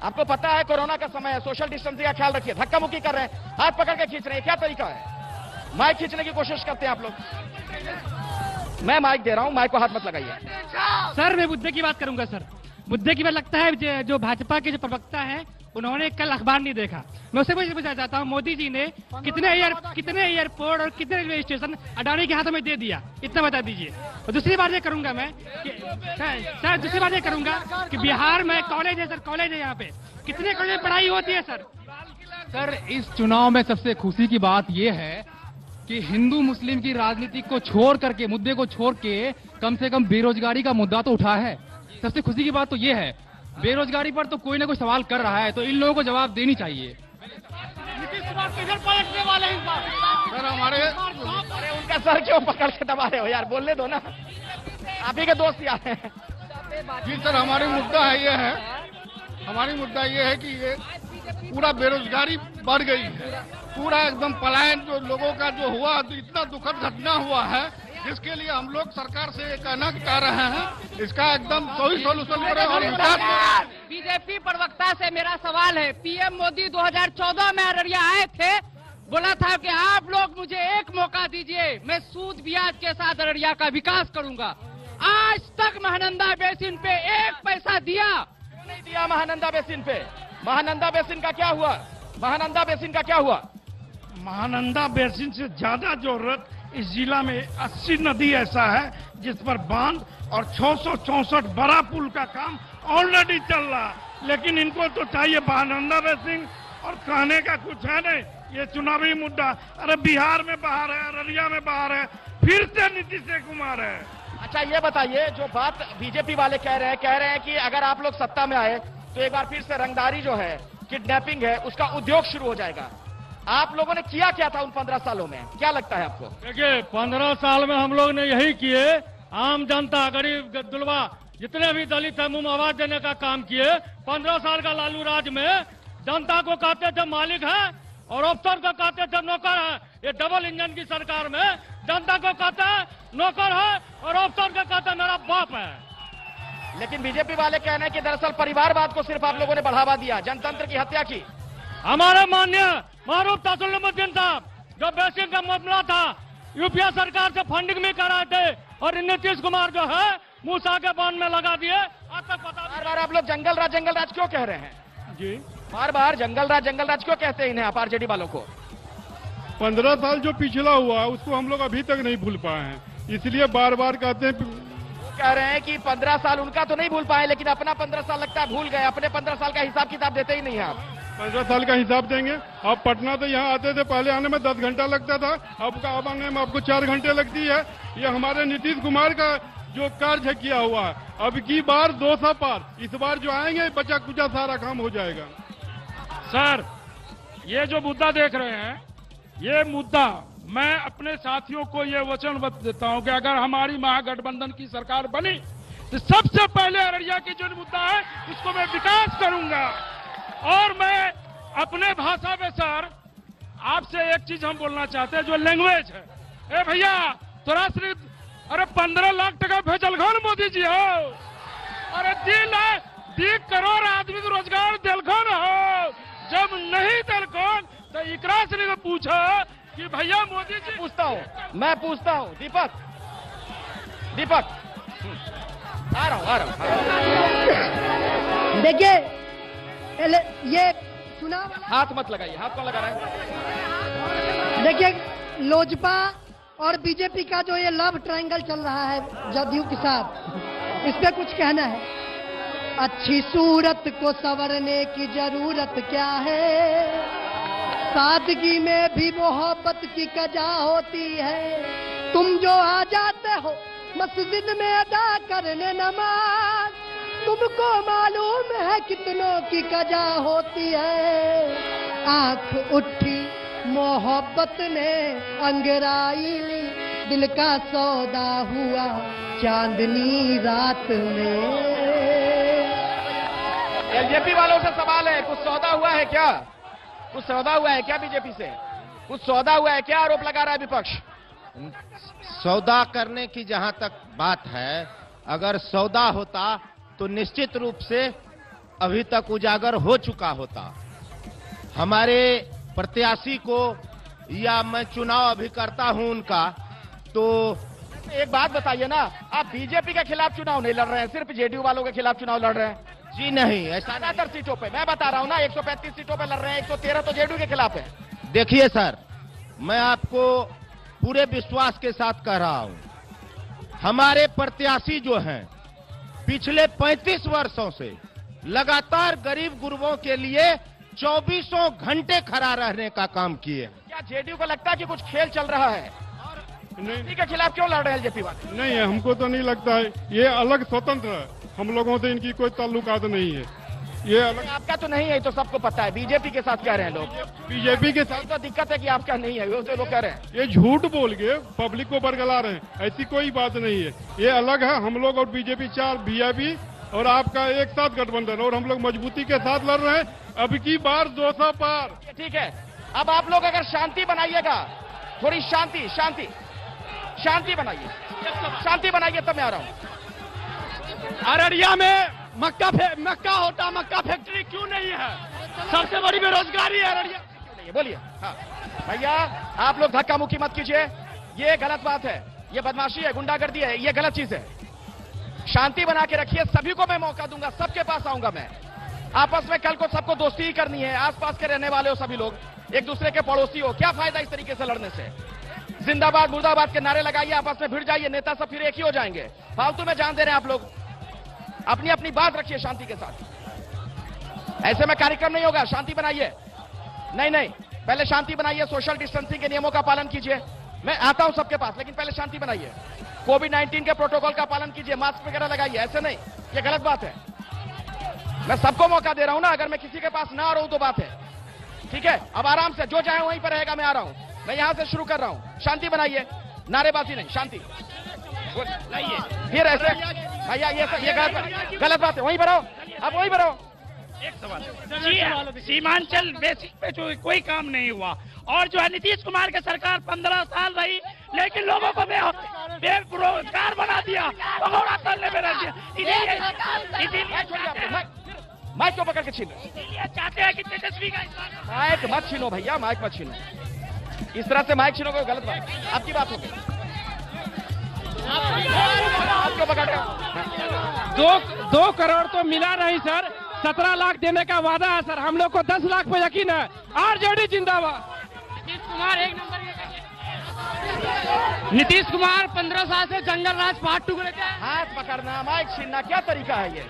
आपको पता है कोरोना का समय है, सोशल डिस्टेंसिंग का ख्याल रखिए। धक्का मुक्की कर रहे हैं, हाथ पकड़ के खींच रहे हैं, क्या तरीका है? माइक खींचने की कोशिश करते हैं आप लोग। मैं माइक दे रहा हूं, माइक को हाथ मत लगाइए। सर मैं मुद्दे की बात करूंगा सर। मुद्दे की बात लगता है जो भाजपा के जो प्रवक्ता हैं उन्होंने कल अखबार नहीं देखा। मैं उससे पूछना चाहता हूं, मोदी जी ने कितने एयरपोर्ट और कितने रेलवे स्टेशन अडानी के हाथों में दे दिया, इतना बता दीजिए। और दूसरी बात ये करूंगा मैं सर, दूसरी बात ये करूंगा कि बिहार में कॉलेज है सर, कॉलेज है यहाँ पे, कितने कॉलेज में पढ़ाई होती है सर? सर इस चुनाव में सबसे खुशी की बात यह है कि हिंदू मुस्लिम की राजनीति को छोड़ करके, मुद्दे को छोड़ के कम से कम बेरोजगारी का मुद्दा तो उठा है। सबसे खुशी की बात तो ये है, बेरोजगारी पर तो कोई ना कोई सवाल कर रहा है, तो इन लोगों को जवाब देनी चाहिए। नीतीश कुमार किधर पलटने वाले हैं इस बार? सर हमारे इनका सर क्यों पकड़ के दबा रहे हो यार, बोलने दो ना, आप ही के दोस्त यार हैं। जी सर, हमारी मुद्दा ये है कि ये पूरा बेरोजगारी बढ़ गई है, पूरा एकदम पलायन जो लोगों का जो हुआ, तो इतना दुखद घटना हुआ है, जिसके लिए हम लोग सरकार से ये कहना चाह रहे हैं, इसका एकदम सही सोल्यूशन करें और विकास करें। बीजेपी प्रवक्ता से मेरा सवाल है, पीएम मोदी 2014 में अररिया आए थे, बोला था कि आप लोग मुझे एक मौका दीजिए, मैं सूद ब्याज के साथ अररिया का विकास करूंगा। आज तक महानंदा बेसिन पे एक पैसा दिया नहीं दिया। महानंदा बेसिन पे, महानंदा बेसिन का क्या हुआ? महानंदा बेसिन का क्या हुआ? महानंदा बेसिन से ज्यादा जरूरत इस जिला में 80 नदी ऐसा है जिस पर बांध और 664 बड़ा पुल का काम ऑलरेडी चल रहा, लेकिन इनको तो चाहिए महानंदा बेसिन और कहने का कुछ है नहीं। ये चुनावी मुद्दा, अरे बिहार में बाहर है, अररिया में बाहर है, फिर से नीतीश कुमार है। अच्छा ये बताइए, जो बात बीजेपी वाले कह रहे हैं कि अगर आप लोग सत्ता में आए तो एक बार फिर से रंगदारी जो है, किडनैपिंग है, उसका उद्योग शुरू हो जाएगा। आप लोगों ने किया क्या था उन 15 सालों में, क्या लगता है आपको? देखिए 15 साल में हम लोग ने यही किए, आम जनता, गरीब दुलवा जितने भी दलित है मुंह आवाज देने का काम किए। 15 साल का लालू राज में जनता को कहते थे मालिक है और अफसर को कहते थे नौकर है। ये डबल इंजन की सरकार में जनता को कहते हैं नौकर है और अफसर को कहते हैं मेरा बाप है। लेकिन बीजेपी वाले कह रहे हैं कि दरअसल परिवारवाद को सिर्फ आप लोगों ने बढ़ावा दिया, जनतंत्र की हत्या की। हमारे माननीय मारूफ तसल्लुमुद्दीन साहब, जो बेसिन का मामला था, यूपीए सरकार से फंडिंग भी कराए थे और नीतीश कुमार जो है मूसा के बांध में लगा दिए। आज तक पता बार बार आप लोग जंगल राज क्यों कह रहे हैं? जी बार बार जंगल राज क्यों कहते हैं इन्हें आप आरजेडी वालों को? 15 साल जो पिछला हुआ उसको हम लोग अभी तक नहीं भूल पाए हैं, इसलिए बार बार कहते हैं। कह रहे हैं कि 15 साल उनका तो नहीं भूल पाए, लेकिन अपना 15 साल लगता है भूल गए। अपने 15 साल का हिसाब किताब देते ही नहीं है आप। 15 साल का हिसाब देंगे? आप पटना तो यहाँ आते थे, पहले आने में 10 घंटा लगता था, अब आने में आपको 4 घंटे लगती है। ये हमारे नीतीश कुमार का जो कार्य किया हुआ है, अब की बार 200 पार, इस बार जो आएंगे बचा कुचा सारा काम हो जाएगा। सर, ये जो मुद्दा देख रहे हैं, ये मुद्दा मैं अपने साथियों को ये वचनबद्ध देता हूं कि अगर हमारी महागठबंधन की सरकार बनी तो सबसे पहले अररिया की जो मुद्दा है उसको मैं विकास करूंगा। और मैं अपने भाषा में सर आपसे एक चीज हम बोलना चाहते हैं, जो लैंग्वेज है। ए भैया तोरा सिर्फ अरे 15 लाख टका भेजल घन मोदी जी हो, अरे 2 करोड़ आदमी को रोजगार दिलखन हो, जब नहीं दिलखन तो इकरा से पूछा कि भैया मोदी जी। मैं पूछता हूँ दीपक आ रहा हूँ। देखिए ये चुनाव, हाथ मत लगाइए, हाथ कौन लगा रहा है? देखिए लोजपा और बीजेपी का जो ये लव ट्रायंगल चल रहा है जदयू के साथ, इस पे कुछ कहना है। अच्छी सूरत को संवरने की जरूरत क्या है, सादगी में भी मोहब्बत की कजा होती है। तुम जो आ जाते हो मस्जिद में अदा करने नमाज, तुमको मालूम है कितनों की कजा होती है। आंख उठी मोहब्बत ने अंगराई ली, दिल का सौदा हुआ चांदनी रात में। एलजेपी वालों से सवाल है, कुछ सौदा हुआ है क्या? कुछ सौदा हुआ है क्या बीजेपी से? कुछ सौदा हुआ है क्या? आरोप लगा रहा है विपक्ष। सौदा करने की जहां तक बात है, अगर सौदा होता तो निश्चित रूप से अभी तक उजागर हो चुका होता। हमारे प्रत्याशी को, या मैं चुनाव अभी करता हूं उनका, तो एक बात बताइए ना, आप बीजेपी के खिलाफ चुनाव नहीं लड़ रहे हैं, सिर्फ जेडीयू वालों के खिलाफ चुनाव लड़ रहे हैं? जी नहीं, ऐसा ज्यादातर सीटों पे मैं बता रहा हूं ना, 135 सीटों पे लड़ रहे हैं, 113 तो जेडीयू के खिलाफ है। देखिए सर, मैं आपको पूरे विश्वास के साथ कह रहा हूं, हमारे प्रत्याशी जो हैं पिछले 35 वर्षों से लगातार गरीब गुरबों के लिए 24 घंटे खड़ा रहने का काम किए। क्या जेडीयू को लगता है कि कुछ खेल चल रहा है? नहीं के खिलाफ क्यों लड़ रहे हैं एलजेपी वाले? नहीं है, हमको तो नहीं लगता है। ये अलग स्वतंत्र है, हम लोगों से इनकी कोई ताल्लुकात नहीं है। ये अलग आपका तो नहीं है, तो सबको पता है। बीजेपी के साथ कह रहे हैं लोग, बीजेपी के साथ तो दिक्कत है कि आपका नहीं है, वो तो लोग कह रहे हैं। ये झूठ बोल के पब्लिक को बरगला रहे हैं, ऐसी कोई बात नहीं है। ये अलग है, हम लोग और बीजेपी 4 वीआईपी और आपका एक साथ गठबंधन, और हम लोग मजबूती के साथ लड़ रहे हैं। अब की बार 200 पार। ठीक है, अब आप लोग अगर शांति बनाइएगा, थोड़ी शांति शांति शांति बनाइए, शांति बनाइए, तब मैं आ रहा हूँ। अररिया में मक्का होता, मक्का फैक्ट्री क्यों नहीं है? सबसे बड़ी बेरोजगारी है अररिया। बोलिए। हाँ भैया, आप लोग धक्का मुक्की मत कीजिए, ये गलत बात है, ये बदमाशी है, गुंडागर्दी है, ये गलत चीज है। शांति बना के रखिए, सभी को मैं मौका दूंगा, सबके पास आऊंगा मैं। आपस में कल को सबको दोस्ती ही करनी है, आसपास के रहने वाले हो सभी लोग, एक दूसरे के पड़ोसी हो, क्या फायदा इस तरीके से लड़ने से? जिंदाबाद मुर्दाबाद के नारे लगाइए, आपस में भिड़ जाइए, नेता सब फिर एक ही हो जाएंगे। फालतू में जान दे रहे हैं आप लोग, अपनी अपनी बात रखिए शांति के साथ। ऐसे में कार्यक्रम नहीं होगा, शांति बनाइए। नहीं, पहले शांति बनाइए, सोशल डिस्टेंसिंग के नियमों का पालन कीजिए। मैं आता हूं सबके पास, लेकिन पहले शांति बनाइए। कोविड-19 के प्रोटोकॉल का पालन कीजिए, मास्क वगैरह लगाइए, ऐसे नहीं, ये गलत बात है। मैं सबको मौका दे रहा हूं ना, अगर मैं किसी के पास ना आ रहा हूं तो बात है, ठीक है? अब आराम से जो चाहे वहीं पर रहेगा, मैं आ रहा हूं, मैं यहां से शुरू कर रहा हूं। शांति बनाइए, नारेबाजी नहीं, शांति। फिर ऐसे भैया ये गलत बात है, वहीं पर आओ, अब वहीं पर आओ। एक सवाल जी, सीमांचल बेसिक पे जो कोई काम नहीं हुआ, और जो है नीतीश कुमार की सरकार 15 साल रही, लेकिन लोगों को बेरोजगार बना दिया, पकौड़ा तलने में रख दिया। माइक को पकड़ के छीनो, चाहते हैं कि तेजस्वी का माइक मत छीनो भैया, माइक मत छीनो, इस तरह से माइक छीनो कोई गलत बात, आपकी बात होगी। आपको पकड़ के 2 करोड़ तो मिला नहीं सर, 17 लाख देने का वादा है सर, हम लोग को 10 लाख पे यकीन है। आरजेडी जिंदाबाद। नीतीश कुमार एक नंबर नीतीश कुमार 15 साल से जंगल राज पहाड़ टुकड़े के हाथ पकड़ना, माइक छीनना, क्या तरीका है ये?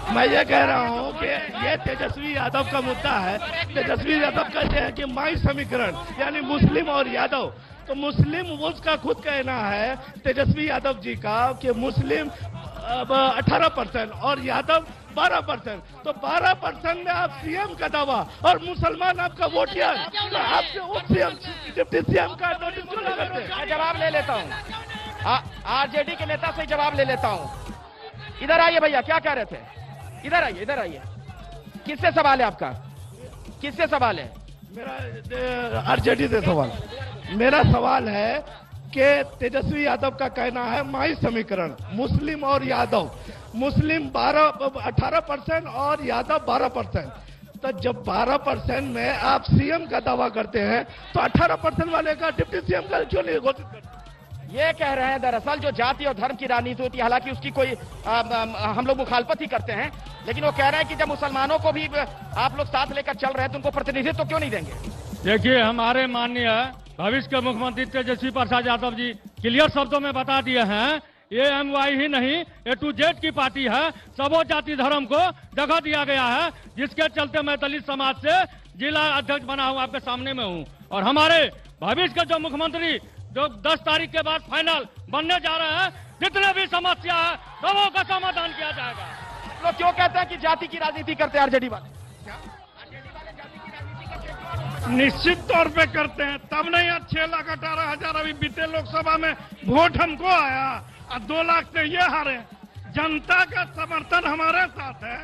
मैं ये कह रहा हूँ कि ये तेजस्वी यादव का मुद्दा है। तेजस्वी यादव कहते हैं कि माई समीकरण, यानी मुस्लिम और यादव, तो मुस्लिम उसका खुद कहना है तेजस्वी यादव जी का कि मुस्लिम 18% और यादव 12%, तो 12% में आप सीएम का दावा और मुसलमान आपका वोटियर, तो आप डिप्टी सीएम का नोटिस क्यों नहीं करते? मैं जवाब ले लेता हूँ, आरजेडी के नेता से जवाब ले लेता हूँ। इधर आइए भैया, क्या कह रहे थे? इधर आइए, इधर आइए। किससे सवाल है आपका? किससे सवाल है? मेरा आरजेडी से सवाल। मेरा सवाल है कि तेजस्वी यादव का कहना है माई समीकरण, मुस्लिम और यादव, मुस्लिम 18% और यादव 12%, तो जब 12% में आप सीएम का दावा करते हैं तो 18% वाले का डिप्टी सीएम का क्यों नहीं घोषित करते? ये कह रहे हैं दरअसल जो जाति और धर्म की राजनीति होती है, हालांकि उसकी कोई हम लोग मुखालफत ही करते हैं, लेकिन वो कह रहे हैं कि जब मुसलमानों को भी आप लोग साथ लेकर चल रहे हैं तो उनको प्रतिनिधित्व तो क्यों नहीं देंगे? देखिए, हमारे माननीय भविष्य के मुख्यमंत्री तेजस्वी प्रसाद यादव जी क्लियर शब्दों में बता दिए हैं, ये एमवाई ही नहीं A-Z की पार्टी है, सबो जाति धर्म को जगह दिया गया है, जिसके चलते मैं दलित समाज से जिला अध्यक्ष बना हूं, आपके सामने में हूं। और हमारे भविष्य के जो मुख्यमंत्री जो 10 तारीख के बाद फाइनल बनने जा रहे हैं, जितने भी समस्या है सबों का समाधान किया जाएगा। लोग क्यों कहते हैं कि जाति की राजनीति करते हैं आरजेडी वाले? निश्चित तौर पे करते हैं, तब नहीं 6,18,000 अभी बीते लोकसभा में वोट हमको आया और 2 लाख से ये हारे। जनता का समर्थन हमारे साथ है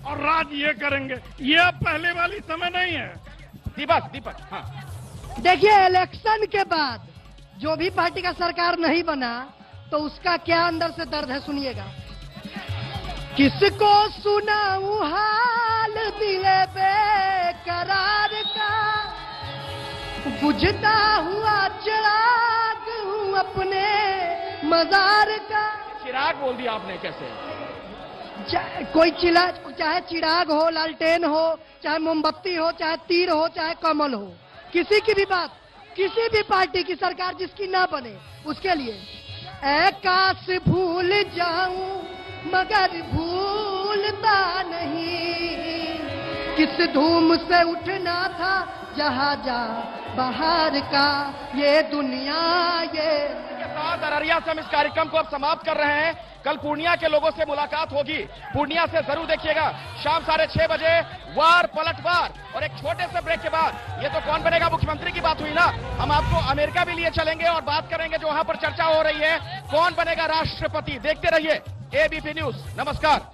और राज ये करेंगे, ये अब पहले वाली समय नहीं है। दीपक हाँ। देखिए, इलेक्शन के बाद जो भी पार्टी का सरकार नहीं बना तो उसका क्या अंदर से दर्द है, सुनिएगा। किसको सुनाऊं हाल दिले बेकरार का, बुझता हुआ चिराग हूँ अपने मजार का। चिराग बोल दिया आपने कैसे? कोई चाहे चिराग हो, लालटेन हो, चाहे मोमबत्ती हो, चाहे तीर हो, चाहे कमल हो, किसी की भी बात, किसी भी पार्टी की सरकार जिसकी ना बने उसके लिए काश भूल जाऊं मगर भूलता नहीं, किस धूम से उठना था जहाँ जा बाहर का, ये दुनिया ये। अररिया से हम इस कार्यक्रम को अब समाप्त कर रहे हैं। कल पूर्णिया के लोगों से मुलाकात होगी, पूर्णिया से जरूर देखिएगा। शाम 6:30 बजे वार पलटवार। और एक छोटे से ब्रेक के बाद ये तो कौन बनेगा मुख्यमंत्री की बात हुई ना, हम आपको अमेरिका भी लिए चलेंगे और बात करेंगे जो वहां पर चर्चा हो रही है, कौन बनेगा राष्ट्रपति। देखते रहिए एबीपी न्यूज। नमस्कार।